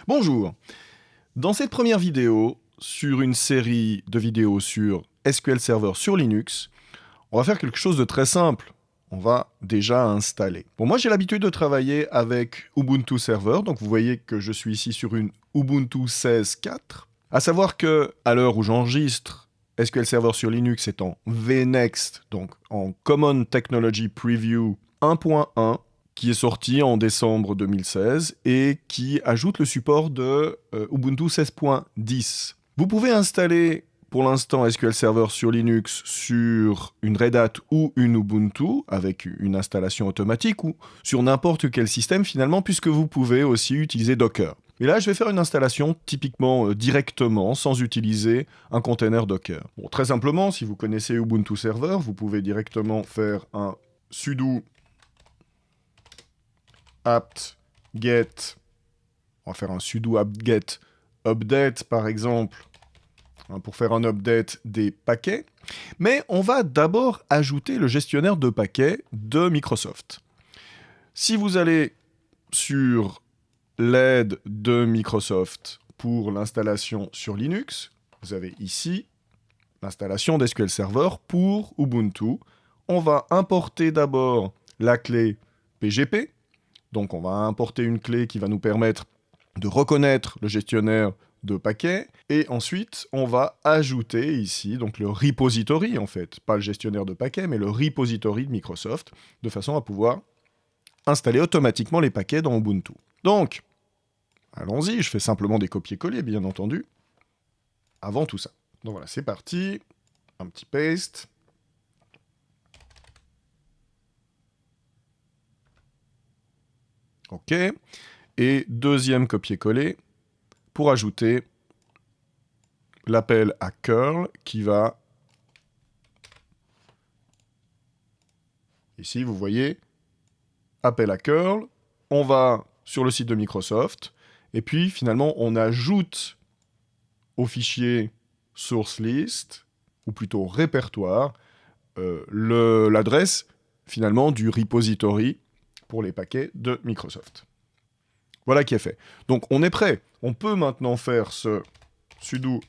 Bonjour. Dans cette première vidéo, sur une série de vidéos sur SQL Server sur Linux, on va faire quelque chose de très simple. On va déjà installer. Bon, moi j'ai l'habitude de travailler avec Ubuntu Server, donc vous voyez que je suis ici sur une Ubuntu 16.4. À savoir que, à l'heure où j'enregistre, SQL Server sur Linux est en VNext, donc en Common Technology Preview 1.1, qui est sorti en décembre 2016 et qui ajoute le support de Ubuntu 16.10. Vous pouvez installer pour l'instant SQL Server sur Linux sur une Red Hat ou une Ubuntu avec une installation automatique ou sur n'importe quel système finalement, puisque vous pouvez aussi utiliser Docker. Et là, je vais faire une installation typiquement directement, sans utiliser un container Docker. Bon, très simplement, si vous connaissez Ubuntu Server, vous pouvez directement faire un sudo apt-get, on va faire un sudo apt-get update par exemple, pour faire un update des paquets, mais on va d'abord ajouter le gestionnaire de paquets de Microsoft. Si vous allez sur l'aide de Microsoft pour l'installation sur Linux, vous avez ici l'installation d'SQL Server pour Ubuntu. On va importer d'abord la clé PGP. Donc on va importer une clé qui va nous permettre de reconnaître le gestionnaire de paquets. Et ensuite, on va ajouter ici donc le repository, en fait. Pas le gestionnaire de paquets, mais le repository de Microsoft, de façon à pouvoir installer automatiquement les paquets dans Ubuntu. Donc, allons-y, je fais simplement des copier-coller, bien entendu, avant tout ça. Donc voilà, c'est parti. Un petit paste. OK. Et deuxième copier-coller pour ajouter l'appel à curl qui va... Ici, vous voyez, appel à curl. On va sur le site de Microsoft. Et puis, finalement, on ajoute au fichier source list, ou plutôt répertoire, l'adresse, finalement, du repository pour les paquets de Microsoft. Voilà qui est fait. Donc on est prêt. On peut maintenant faire ce sudo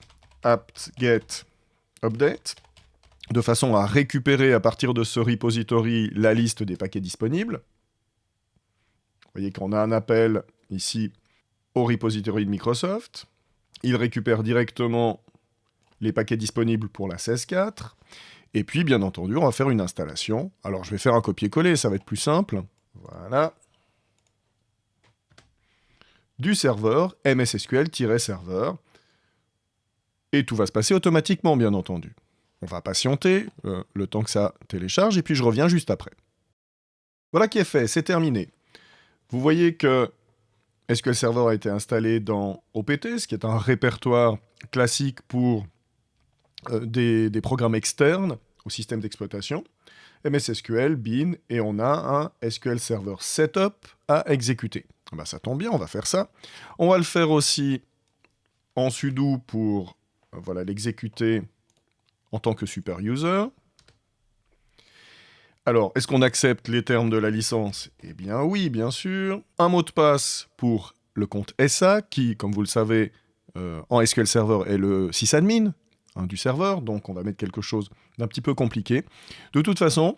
apt-get update de façon à récupérer à partir de ce repository la liste des paquets disponibles. Vous voyez qu'on a un appel ici au repository de Microsoft. Il récupère directement les paquets disponibles pour la 16.4. Et puis, bien entendu, on va faire une installation. Alors, je vais faire un copier-coller, ça va être plus simple. Voilà. Du serveur, mssql-serveur. Et tout va se passer automatiquement, bien entendu. On va patienter le temps que ça télécharge, et puis je reviens juste après. Voilà qui est fait, c'est terminé. Vous voyez que SQL Server a été installé dans OPT, ce qui est un répertoire classique pour des programmes externes au système d'exploitation. MSSQL, bin, et on a un SQL Server Setup à exécuter. Ben, ça tombe bien, on va faire ça. On va le faire aussi en sudo pour voilà, l'exécuter en tant que super user. Alors, est-ce qu'on accepte les termes de la licence? Eh bien oui, bien sûr. Un mot de passe pour le compte SA, qui, comme vous le savez, en SQL Server est le sysadmin du serveur, donc on va mettre quelque chose d'un petit peu compliqué. De toute façon,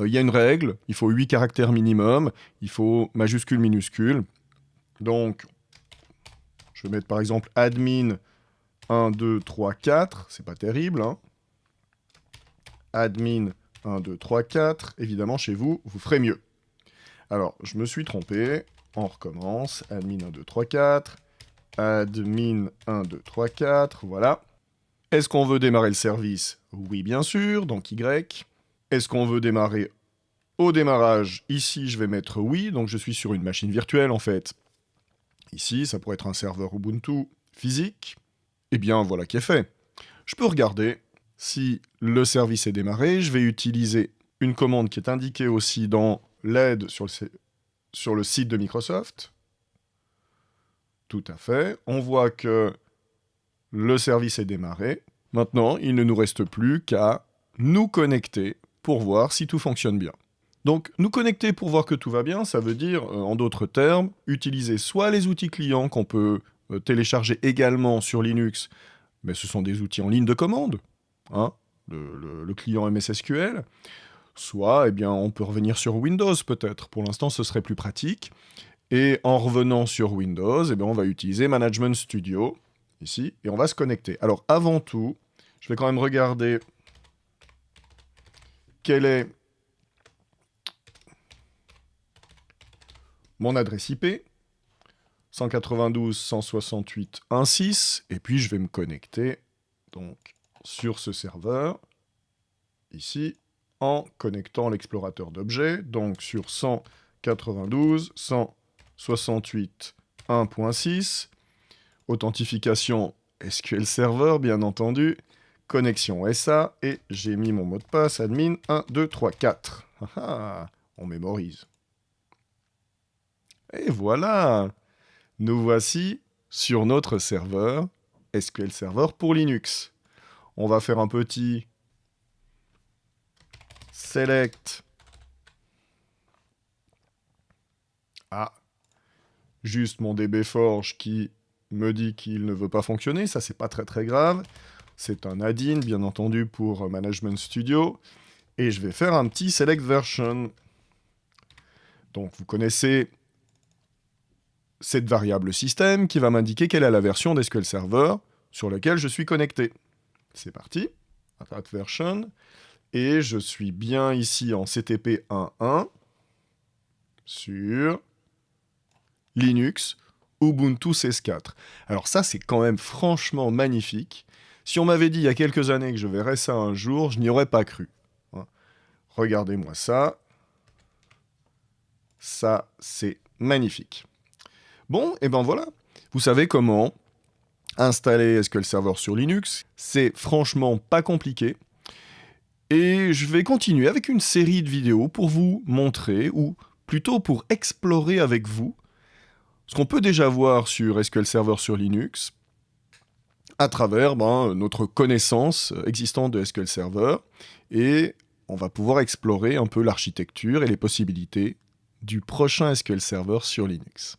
il y a une règle, il faut 8 caractères minimum, il faut majuscule, minuscule. Donc, je vais mettre par exemple admin 1, 2, 3, 4, c'est pas terrible, hein. Admin 1, 2, 3, 4, évidemment chez vous, vous ferez mieux. Alors, je me suis trompé, on recommence, admin 1, 2, 3, 4, admin 1, 2, 3, 4, voilà. Est-ce qu'on veut démarrer le service? Oui, bien sûr, donc Y. Est-ce qu'on veut démarrer au démarrage? Ici, je vais mettre oui, donc je suis sur une machine virtuelle, en fait. Ici, ça pourrait être un serveur Ubuntu physique. Eh bien, voilà qui est fait. Je peux regarder si le service est démarré. Je vais utiliser une commande qui est indiquée aussi dans l'aide sur le site de Microsoft. Tout à fait. On voit que le service est démarré. Maintenant, il ne nous reste plus qu'à nous connecter pour voir si tout fonctionne bien. Donc, nous connecter pour voir que tout va bien, ça veut dire, en d'autres termes, utiliser soit les outils clients qu'on peut télécharger également sur Linux, mais ce sont des outils en ligne de commande, hein, le client MS SQL, soit, eh bien, on peut revenir sur Windows peut-être. Pour l'instant, ce serait plus pratique. Et en revenant sur Windows, eh bien, on va utiliser Management Studio, ici, et on va se connecter. Alors, avant tout, je vais quand même regarder quelle est mon adresse IP, 192.168.1.6, et puis je vais me connecter donc sur ce serveur, ici, en connectant l'explorateur d'objets, donc sur 192.168.1.6, authentification SQL Server, bien entendu, connexion SA, et j'ai mis mon mot de passe admin 1, 2, 3, 4. On mémorise. Et voilà, nous voici sur notre serveur SQL Server pour Linux. On va faire un petit select. Ah, juste mon DBForge qui me dit qu'il ne veut pas fonctionner. Ça, c'est pas très grave. C'est un add-in, bien entendu, pour Management Studio. Et je vais faire un petit select version. Donc, vous connaissez cette variable système qui va m'indiquer quelle est la version d'SQL Server sur laquelle je suis connecté. C'est parti, add version, et je suis bien ici en CTP 1.1 sur Linux Ubuntu 16.4. Alors ça, c'est quand même franchement magnifique. Si on m'avait dit il y a quelques années que je verrais ça un jour, je n'y aurais pas cru. Regardez-moi ça. Ça, c'est magnifique. Bon, et ben voilà, vous savez comment installer SQL Server sur Linux. C'est franchement pas compliqué. Et je vais continuer avec une série de vidéos pour vous montrer, ou plutôt pour explorer avec vous, ce qu'on peut déjà voir sur SQL Server sur Linux, à travers notre connaissance existante de SQL Server, et on va pouvoir explorer un peu l'architecture et les possibilités du prochain SQL Server sur Linux.